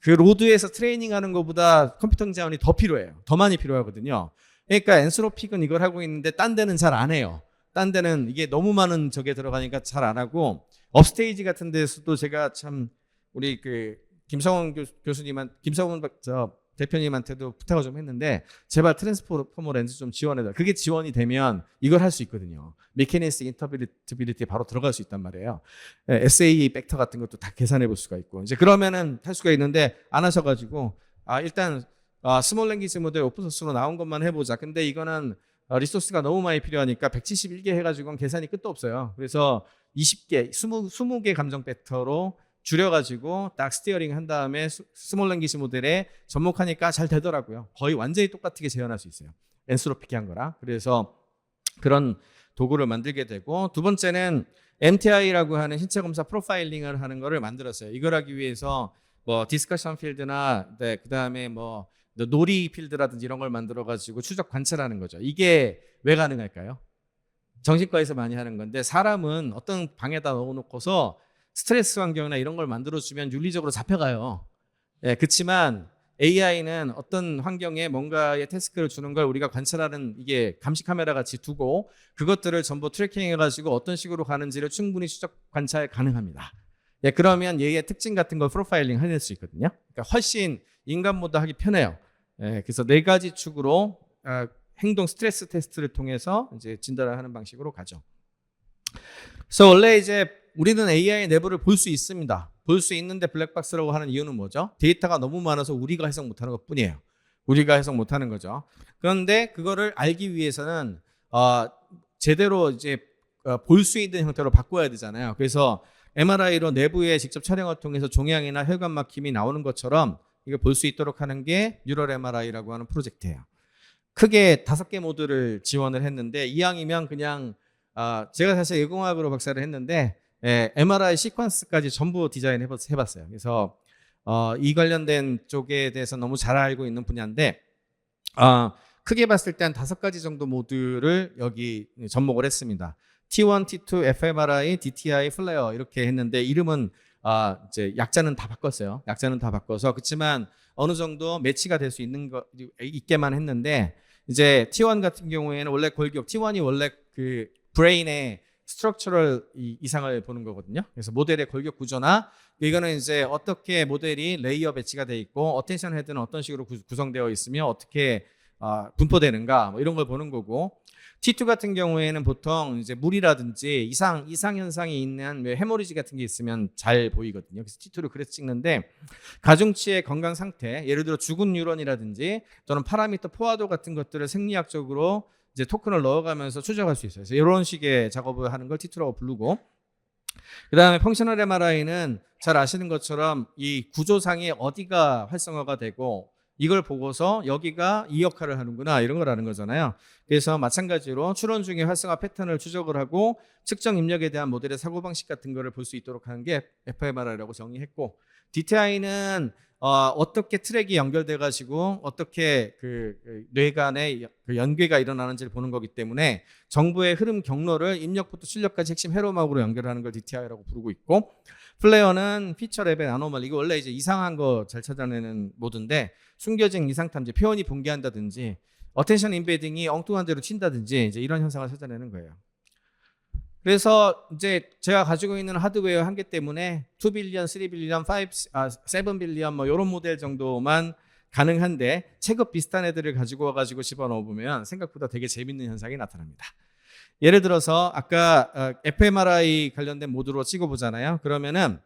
그 로드에서 트레이닝하는 것보다 컴퓨터 자원이 더 필요해요. 더 많이 필요하거든요. 그러니까 엔스로픽은 이걸 하고 있는데 딴 데는 잘 안 해요. 딴 데는 이게 너무 많은 저게 들어가니까 잘 안 하고 업스테이지 같은 데서도 제가 참 우리 김성원 대표님한테도 부탁을 좀 했는데 제발 트랜스포머 렌즈 좀 지원해달라. 그게 지원이 되면 이걸 할 수 있거든요. 메커니스틱 인터프리티빌리티 바로 들어갈 수 있단 말이에요. SA 벡터 같은 것도 다 계산해 볼 수가 있고 이제 그러면은 할 수가 있는데 안 하셔가지고 일단 스몰 랭귀지 모델 오픈소스로 나온 것만 해보자. 근데 이거는 리소스가 너무 많이 필요하니까 171개 해가지고는 계산이 끝도 없어요. 그래서 20개 감정 벡터로 줄여가지고 딱 스티어링 한 다음에 스몰 랭귀지 모델에 접목하니까 잘 되더라고요. 거의 완전히 똑같게 재현할 수 있어요. 엔스로픽이 한 거라. 그래서 그런 도구를 만들게 되고 두 번째는 MTI라고 하는 신체 검사 프로파일링을 하는 거를 만들었어요. 이걸 하기 위해서 뭐 디스커션 필드나 그다음에 뭐 놀이 필드라든지 이런 걸 만들어 가지고 추적 관찰하는 거죠. 이게 왜 가능할까요? 정신과에서 많이 하는 건데 사람은 어떤 방에다 넣어놓고서 스트레스 환경이나 이런 걸 만들어주면 윤리적으로 잡혀가요. 그렇지만 AI는 어떤 환경에 뭔가의 태스크를 주는 걸 우리가 관찰하는 이게 감시 카메라 같이 두고 그것들을 전부 트래킹해가지고 어떤 식으로 가는지를 충분히 추적 관찰 가능합니다. 그러면 얘의 특징 같은 걸 프로파일링 해낼 수 있거든요. 그러니까 훨씬 인간보다 하기 편해요. 그래서 4가지 축으로 행동 스트레스 테스트를 통해서 이제 진단을 하는 방식으로 가죠. 그래서 원래 이제 우리는 AI 내부를 볼 수 있습니다. 볼 수 있는데 블랙박스라고 하는 이유는 뭐죠? 데이터가 너무 많아서 우리가 해석 못하는 것 뿐이에요. 우리가 해석 못하는 거죠. 그런데 그거를 알기 위해서는 제대로 이제 볼 수 있는 형태로 바꿔야 되잖아요. 그래서 MRI로 내부에 직접 촬영을 통해서 종양이나 혈관 막힘이 나오는 것처럼 이걸 볼 수 있도록 하는 게 뉴럴 MRI라고 하는 프로젝트예요. 크게 5개 모드를 지원을 했는데 이왕이면 그냥 제가 사실 예공학으로 박사를 했는데 MRI 시퀀스까지 전부 디자인 해봤어요. 그래서 이 관련된 쪽에 대해서 너무 잘 알고 있는 분야인데 크게 봤을 때 한 5가지 정도 모드를 여기 접목을 했습니다. T1, T2, fMRI, DTI, 플레어 이렇게 했는데 이름은 이제 약자는 다 바꿨어요. 약자는 다 바꿔서 그렇지만 어느 정도 매치가 될 수 있게만 했는데 이제 T1 같은 경우에는 원래 골격 T1이 원래 그 브레인의 스트럭처럴 이상을 보는 거거든요. 그래서 모델의 골격 구조나 이거는 이제 어떻게 모델이 레이어 배치가 돼 있고 어텐션 헤드는 어떤 식으로 구성되어 있으며 어떻게 분포되는가 뭐 이런 걸 보는 거고 T2 같은 경우에는 보통 이제 물이라든지 이상 현상이 있는 헤모리지 같은 게 있으면 잘 보이거든요. 그래서 T2를 그래서 찍는데 가중치의 건강 상태, 예를 들어 죽은 뉴런이라든지 또는 파라미터 포화도 같은 것들을 생리학적으로 이제 토큰을 넣어가면서 추적할 수 있어요. 그래서 이런 식의 작업을 하는 걸 T2라고 부르고 그다음에 펑셔널 MRI는 잘 아시는 것처럼 이 구조상에 어디가 활성화가 되고 이걸 보고서 여기가 이 역할을 하는구나 이런 걸 아는 거잖아요. 그래서 마찬가지로 추론 중에 활성화 패턴을 추적을 하고 측정 입력에 대한 모델의 사고방식 같은 거를 볼 수 있도록 하는 게 fMRI라고 정의했고, DTI는 어떻게 트랙이 연결돼 가지고 어떻게 그 뇌간의 그 연계가 일어나는지를 보는 거기 때문에 정보의 흐름 경로를 입력부터 출력까지 핵심 회로막으로 연결하는 걸 DTI라고 부르고 있고, 플레어는 피처 레벨 아노멀리, 이거 원래 이제 이상한 거 잘 찾아내는 모드인데 숨겨진 이상 탐지, 표현이 붕괴한다든지 어텐션 인베딩이 엉뚱한 대로 친다든지 이제 이런 현상을 찾아내는 거예요. 그래서 이제 제가 가지고 있는 하드웨어 한계 때문에 2 빌리언, 3 빌리언, 7 빌리언 뭐 이런 모델 정도만 가능한데 체급 비슷한 애들을 가지고 와가지고 집어넣어 보면 생각보다 되게 재밌는 현상이 나타납니다. 예를 들어서 아까 fMRI 관련된 모드로 찍어보잖아요. 그러면은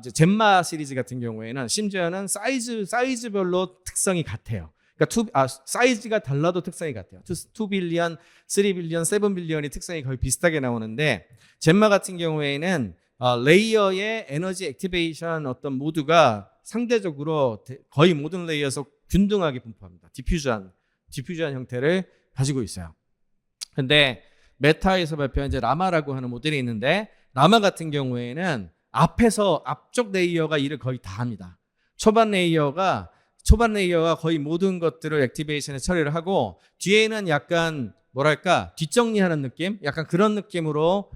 이제 젬마 시리즈 같은 경우에는 심지어는 사이즈별로 특성이 같아요. 그러니까 사이즈가 달라도 특성이 같아요. 2 빌리언, 3 빌리언, 7 빌리언이 특성이 거의 비슷하게 나오는데, 젬마 같은 경우에는 레이어의 에너지 액티베이션 어떤 모드가 상대적으로 거의 모든 레이어에서 균등하게 분포합니다. 디퓨전 형태를 가지고 있어요. 근데 메타에서 발표한 이제 라마라고 하는 모델이 있는데, 라마 같은 경우에는 앞쪽 레이어가 일을 거의 다 합니다. 초반 레이어가 거의 모든 것들을 액티베이션에 처리를 하고, 뒤에는 약간 뭐랄까 뒷정리하는 느낌? 약간 그런 느낌으로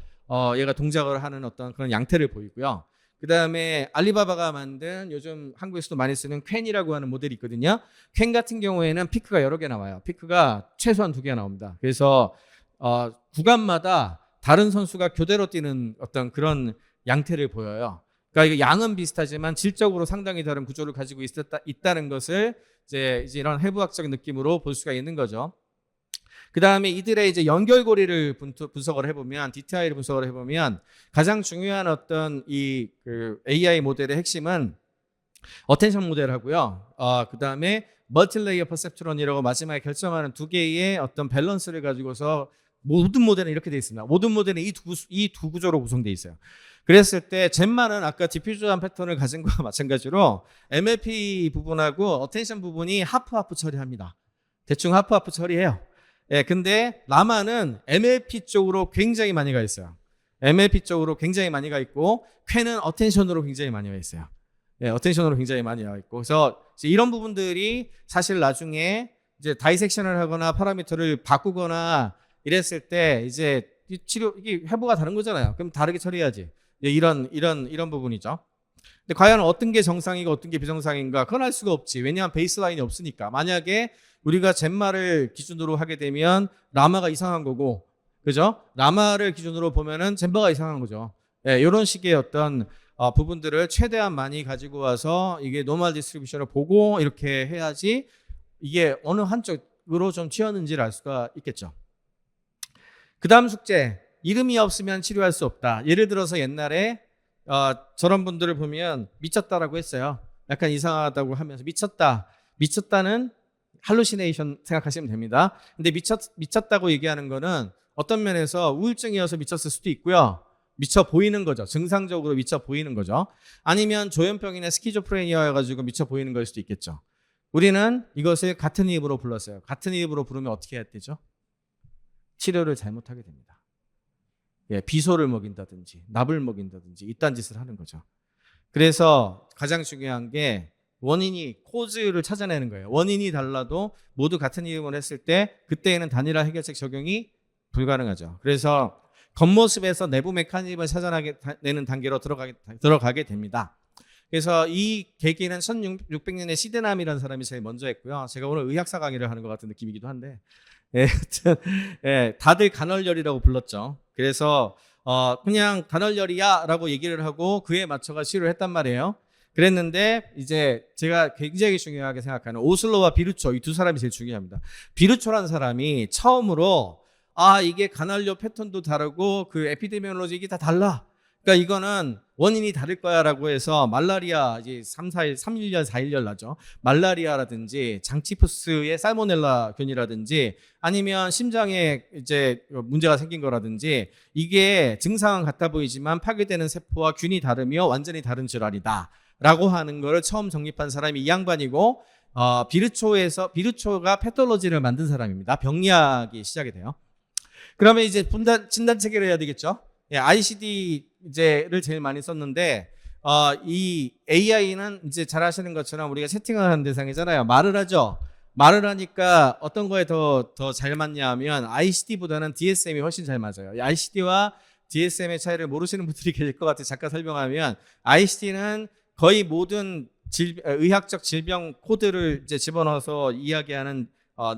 얘가 동작을 하는 어떤 그런 양태를 보이고요. 그 다음에 알리바바가 만든 요즘 한국에서도 많이 쓰는 퀸이라고 하는 모델이 있거든요. 퀸 같은 경우에는 피크가 여러 개 나와요. 피크가 최소한 2개 나옵니다. 그래서 구간마다 다른 선수가 교대로 뛰는 어떤 그런 양태를 보여요. 그러니까 이거 양은 비슷하지만 질적으로 상당히 다른 구조를 가지고 있다는 것을 이제 이런 해부학적 느낌으로 볼 수가 있는 거죠. 그 다음에 이들의 이제 연결고리를 분석을 해보면, DTI를 분석을 해보면 가장 중요한 어떤 그 AI 모델의 핵심은 어텐션 모델하고요. 그 다음에 멀티레이어 퍼셉트론이라고 마지막에 결정하는 2개의 어떤 밸런스를 가지고서 모든 모델은 이렇게 되어 있습니다. 모든 모델은 이 두 구조로 구성되어 있어요. 그랬을 때 젬마는 아까 디퓨저한 패턴을 가진 거와 마찬가지로 MLP 부분하고 어텐션 부분이 하프 처리합니다. 대충 하프 처리해요. 예, 근데 라마는 MLP 쪽으로 굉장히 많이 가 있어요. MLP 쪽으로 굉장히 많이 가 있고, 퀸은 어텐션으로 굉장히 많이 와 있어요. 예, 어텐션으로 굉장히 많이 와 있고, 그래서 이런 부분들이 사실 나중에 이제 다이섹션을 하거나 파라미터를 바꾸거나 이랬을 때 이제 이게 회보가 다른 거잖아요. 그럼 다르게 처리해야지. 이런 부분이죠. 근데 과연 어떤 게 정상이고 어떤 게 비정상인가? 그건 알 수가 없지. 왜냐하면 베이스라인이 없으니까. 만약에 우리가 젬마를 기준으로 하게 되면 라마가 이상한 거고, 그죠? 라마를 기준으로 보면은 젬마가 이상한 거죠. 예, 이런 식의 어떤 부분들을 최대한 많이 가지고 와서 이게 노멀 디스트리뷰션을 보고 이렇게 해야지 이게 어느 한쪽으로 좀 튀었는지를 알 수가 있겠죠. 그 다음 숙제, 이름이 없으면 치료할 수 없다. 예를 들어서 옛날에 저런 분들을 보면 미쳤다라고 했어요. 약간 이상하다고 하면서 미쳤다는 할루시네이션 생각하시면 됩니다. 근데 미쳤다고 얘기하는 거는 어떤 면에서 우울증이어서 미쳤을 수도 있고요. 미쳐 보이는 거죠. 증상적으로 미쳐 보이는 거죠. 아니면 조현병이나 스키조프레니아여가지고 미쳐 보이는 걸 수도 있겠죠. 우리는 이것을 같은 이름으로 불렀어요. 같은 이름으로 부르면 어떻게 해야 되죠? 치료를 잘못하게 됩니다. 예, 비소를 먹인다든지 납을 먹인다든지 이딴 짓을 하는 거죠. 그래서 가장 중요한 게 원인이 코즈를 찾아내는 거예요. 원인이 달라도 모두 같은 이름을 했을 때 그때에는 단일화 해결책 적용이 불가능하죠. 그래서 겉모습에서 내부 메커니즘을 찾아내는 단계로 들어가게 됩니다. 그래서 이 계기는 1600년에 시데남이라는 사람이 제일 먼저 했고요. 제가 오늘 의학사 강의를 하는 것 같은 느낌이기도 한데, 다들 간헐열이라고 불렀죠. 그래서 그냥 간헐열이야라고 얘기를 하고 그에 맞춰가 치료를 했단 말이에요. 그랬는데 이제 제가 굉장히 중요하게 생각하는 오슬로와 비루초, 이 두 사람이 제일 중요합니다. 비루초라는 사람이 처음으로 이게 간헐열 패턴도 다르고 그 에피데미올로지 이게 다 달라. 그러니까 이거는 원인이 다를 거야라고 해서 말라리아 이제 3일 4일열 나죠. 말라리아라든지 장치푸스의 살모넬라균이라든지 아니면 심장에 이제 문제가 생긴 거라든지 이게 증상은 같아 보이지만 파괴되는 세포와 균이 다르며 완전히 다른 질환이다라고 하는 거를 처음 정립한 사람이 이 양반이고 비르초가 패톨로지를 만든 사람입니다. 병리학이 시작이 돼요. 그러면 이제 진단 체계를 해야 되겠죠. 예, ICD 이제를 제일 많이 썼는데 이 AI는 이제 잘 아시는 것처럼 우리가 채팅을 하는 대상이잖아요. 말을 하죠. 말을 하니까 어떤 거에 더 잘 맞냐 하면 ICD보다는 DSM이 훨씬 잘 맞아요. ICD와 DSM의 차이를 모르시는 분들이 계실 것 같아요. 잠깐 설명하면 ICD는 거의 모든 의학적 질병 코드를 이제 집어넣어서 이야기하는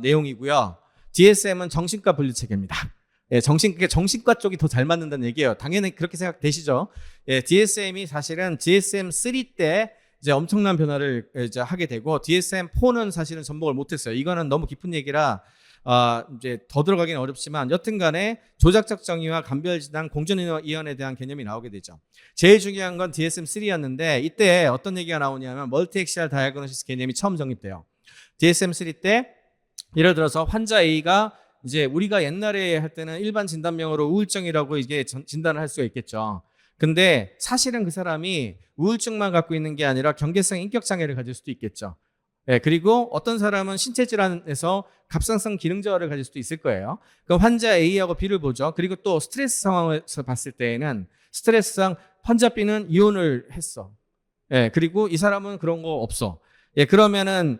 내용이고요. DSM은 정신과 분류 체계입니다. 예, 정신과 쪽이 더 잘 맞는다는 얘기예요. 당연히 그렇게 생각되시죠? 예, DSM이 사실은 DSM-3 때 이제 엄청난 변화를 이제 하게 되고 DSM-4는 사실은 접목을 못했어요. 이거는 너무 깊은 얘기라 이제 더 들어가기는 어렵지만 여튼간에 조작적 정의와 감별진단 공정이원에 대한 개념이 나오게 되죠. 제일 중요한 건 DSM-3였는데 이때 어떤 얘기가 나오냐면 멀티액시알 다이아그노시스 개념이 처음 정립돼요. DSM-3 때 예를 들어서 환자 A가 이제 우리가 옛날에 할 때는 일반 진단명으로 우울증이라고 이게 진단을 할 수가 있겠죠. 근데 사실은 그 사람이 우울증만 갖고 있는 게 아니라 경계성 인격 장애를 가질 수도 있겠죠. 예, 그리고 어떤 사람은 신체 질환에서 갑상선 기능 저하를 가질 수도 있을 거예요. 그럼 환자 A하고 B를 보죠. 그리고 또 스트레스 상황에서 봤을 때에는 스트레스상 환자 B는 이혼을 했어. 예, 그리고 이 사람은 그런 거 없어. 예, 그러면은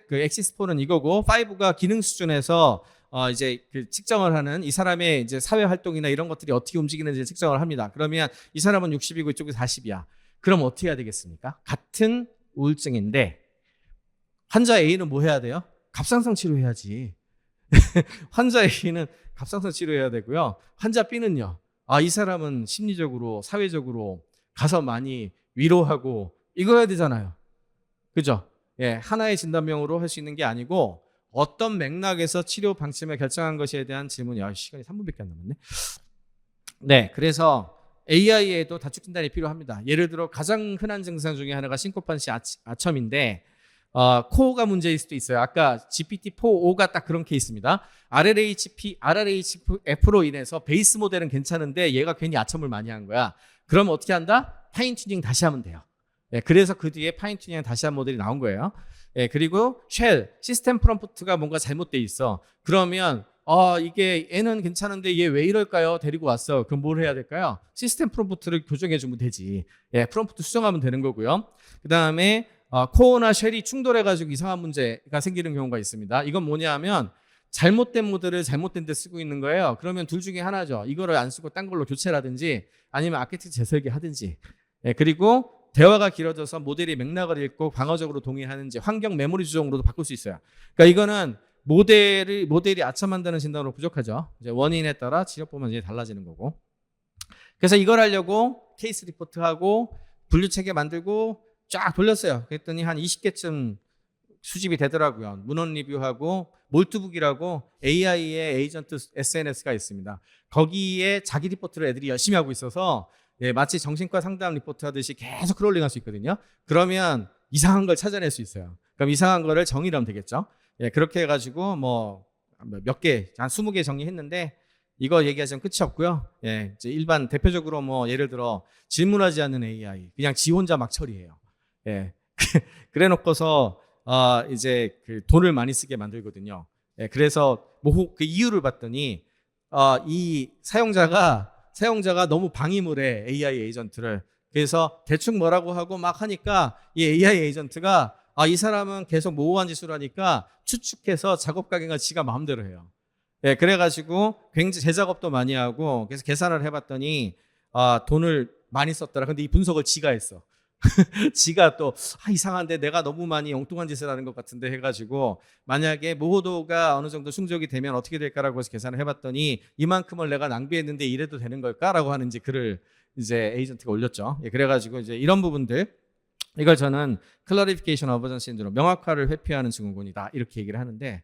그 엑시스포는 이거고 5가 기능 수준에서 이제 그 측정을 하는 이 사람의 이제 사회 활동이나 이런 것들이 어떻게 움직이는지 측정을 합니다. 그러면 이 사람은 60이고 이쪽이 40이야. 그럼 어떻게 해야 되겠습니까? 같은 우울증인데 환자 A는 뭐 해야 돼요? 갑상선 치료해야지. 환자 A는 갑상선 치료해야 되고요. 환자 B는요. 이 사람은 심리적으로 사회적으로 가서 많이 위로하고 이거 해야 되잖아요. 그죠? 예, 하나의 진단명으로 할 수 있는 게 아니고 어떤 맥락에서 치료 방침을 결정한 것에 대한 질문이 시간이 3분밖에 안 남았네. 네, 그래서 AI에도 다축 진단이 필요합니다. 예를 들어 가장 흔한 증상 중에 하나가 싱코판시 아첨인데 코어가 문제일 수도 있어요. 아까 GPT-4.5가 딱 그런 케이스입니다. RLHF로 인해서 베이스 모델은 괜찮은데 얘가 괜히 아첨을 많이 한 거야. 그럼 어떻게 한다? 파인 튜닝 다시 하면 돼요. 예, 그래서 그 뒤에 파인 튜닝 다시 한 모델이 나온 거예요. 예, 그리고 쉘 시스템 프롬프트가 뭔가 잘못돼 있어. 그러면 이게 얘는 괜찮은데 얘 왜 이럴까요? 데리고 왔어. 그럼 뭘 해야 될까요? 시스템 프롬프트를 교정해 주면 되지. 예, 프롬프트 수정하면 되는 거고요. 그다음에 코어나 쉘이 충돌해 가지고 이상한 문제가 생기는 경우가 있습니다. 이건 뭐냐면 잘못된 모델을 잘못된 데 쓰고 있는 거예요. 그러면 둘 중에 하나죠. 이거를 안 쓰고 딴 걸로 교체라든지 아니면 아키텍처 재설계 하든지. 예, 그리고 대화가 길어져서 모델이 맥락을 읽고 방어적으로 동의하는지 환경 메모리 조정으로도 바꿀 수 있어요. 그러니까 이거는 모델이 아첨한다는 진단으로 부족하죠. 이제 원인에 따라 치료법은 이제 달라지는 거고. 그래서 이걸 하려고 케이스 리포트하고 분류 체계 만들고 쫙 돌렸어요. 그랬더니 한 20개쯤 수집이 되더라고요. 문헌 리뷰하고 몰트북이라고 AI의 에이전트 SNS가 있습니다. 거기에 자기 리포트를 애들이 열심히 하고 있어서 예, 마치 정신과 상담 리포트 하듯이 계속 크롤링 할 수 있거든요. 그러면 이상한 걸 찾아낼 수 있어요. 그럼 이상한 거를 정의를 하면 되겠죠. 예, 그렇게 해가지고 몇 개, 한 20개 정리했는데 이거 얘기하자면 끝이 없고요. 예, 이제 일반 대표적으로 예를 들어 질문하지 않는 AI, 그냥 지 혼자 막 처리해요. 예, 그래 놓고서 이제 그 돈을 많이 쓰게 만들거든요. 예, 그래서 그 이유를 봤더니 이 사용자가 너무 방임을 해, AI 에이전트를. 그래서 대충 뭐라고 하고 막 하니까 이 AI 에이전트가 이 사람은 계속 모호한 짓을 하니까 추측해서 작업 강행을 지가 마음대로 해요. 예, 그래가지고 굉장히 재작업도 많이 하고 그래서 계산을 해봤더니 돈을 많이 썼더라. 근데 이 분석을 지가 했어. 지가 또 이상한데 내가 너무 많이 엉뚱한 짓을 하는 것 같은데 해가지고 만약에 모호도가 어느 정도 충족이 되면 어떻게 될까라고 해서 계산을 해봤더니 이만큼을 내가 낭비했는데 이래도 되는 걸까라고 하는 이제 글을 이제 에이전트가 올렸죠. 예, 그래가지고 이제 이런 부분들 이걸 저는 Clarification Avoidance Syndrome, 명확화를 회피하는 증후군이다 이렇게 얘기를 하는데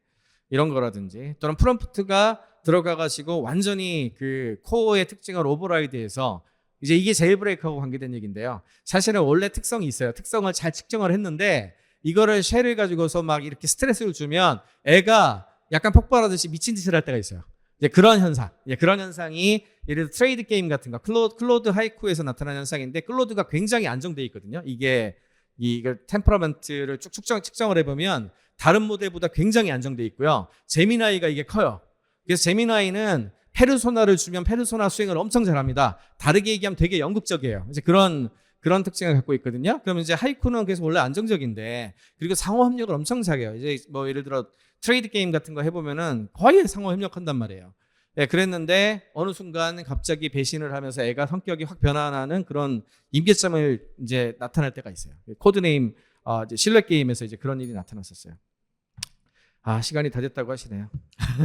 이런 거라든지 또는 프롬프트가 들어가가지고 완전히 그 코어의 특징을 오버라이드해서 이제 이게 제일브레이크하고 관계된 얘기인데요. 사실은 원래 특성이 있어요. 특성을 잘 측정을 했는데 이거를 쉘을 가지고서 막 이렇게 스트레스를 주면 애가 약간 폭발하듯이 미친 짓을 할 때가 있어요. 이제 그런 현상. 그런 현상이 예를 들어 트레이드 게임 같은 거 클로드 하이쿠에서 나타난 현상인데 클로드가 굉장히 안정돼 있거든요. 이게 이걸 템퍼러먼트를 쭉 측정을 해보면 다른 모델보다 굉장히 안정돼 있고요. 제미나이가 이게 커요. 그래서 제미나이는 페르소나를 주면 페르소나 수행을 엄청 잘합니다. 다르게 얘기하면 되게 연극적이에요. 이제 그런 특징을 갖고 있거든요. 그러면 이제 하이쿠는 그래서 원래 안정적인데, 그리고 상호 협력을 엄청 잘해요. 이제 뭐 예를 들어 트레이드 게임 같은 거 해보면은 거의 상호 협력한단 말이에요. 예, 그랬는데 어느 순간 갑자기 배신을 하면서 애가 성격이 확 변화하는 그런 임계점을 이제 나타날 때가 있어요. 코드네임 이제 실내 게임에서 이제 그런 일이 나타났었어요. 아, 시간이 다 됐다고 하시네요.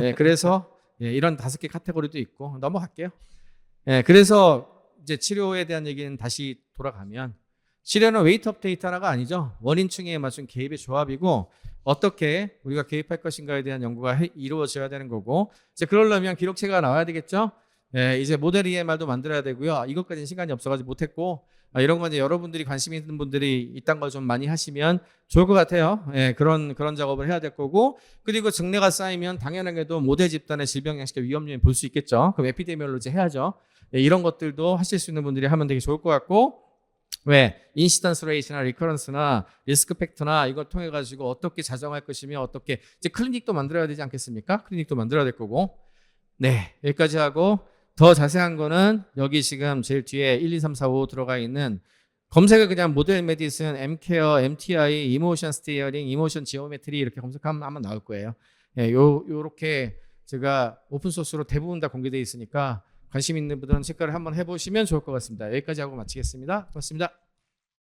예, 그래서 이런 5개 카테고리도 있고 넘어갈게요. 예, 그래서 이제 치료에 대한 얘기는 다시 돌아가면, 치료는 웨이트 업데이트 하나가 아니죠. 원인충에 맞춘 개입의 조합이고, 어떻게 우리가 개입할 것인가에 대한 연구가 이루어져야 되는 거고, 이제 그러려면 기록체가 나와야 되겠죠. 예, 이제 모델 EMR도 만들어야 되고요. 이것까지는 시간이 없어가지고 못했고, 이런 건 이제 여러분들이 관심 있는 분들이 이딴 걸 좀 많이 하시면 좋을 것 같아요. 예, 그런 작업을 해야 될 거고, 그리고 증례가 쌓이면 당연하게도 모델 집단의 질병 양식과 위험 요인 볼 수 있겠죠. 그럼 에피데미올로지 해야죠. 예, 이런 것들도 하실 수 있는 분들이 하면 되게 좋을 것 같고, 왜 인시던스 레이트나 리커런스나 리스크 팩터나 이걸 통해 가지고 어떻게 자정할 것이며, 어떻게 이제 클리닉도 만들어야 되지 않겠습니까? 클리닉도 만들어야 될 거고. 네, 여기까지 하고, 더 자세한 거는 여기 지금 제일 뒤에 1, 2, 3, 4, 5 들어가 있는 검색을 그냥 모델 메디슨, M케어, MTI, 이모션 스티어링, 이모션 지오메트리 이렇게 검색하면 아마 나올 거예요. 예, 요렇게 제가 오픈 소스로 대부분 다 공개되어 있으니까 관심 있는 분들은 체크를 한번 해보시면 좋을 것 같습니다. 여기까지 하고 마치겠습니다. 고맙습니다.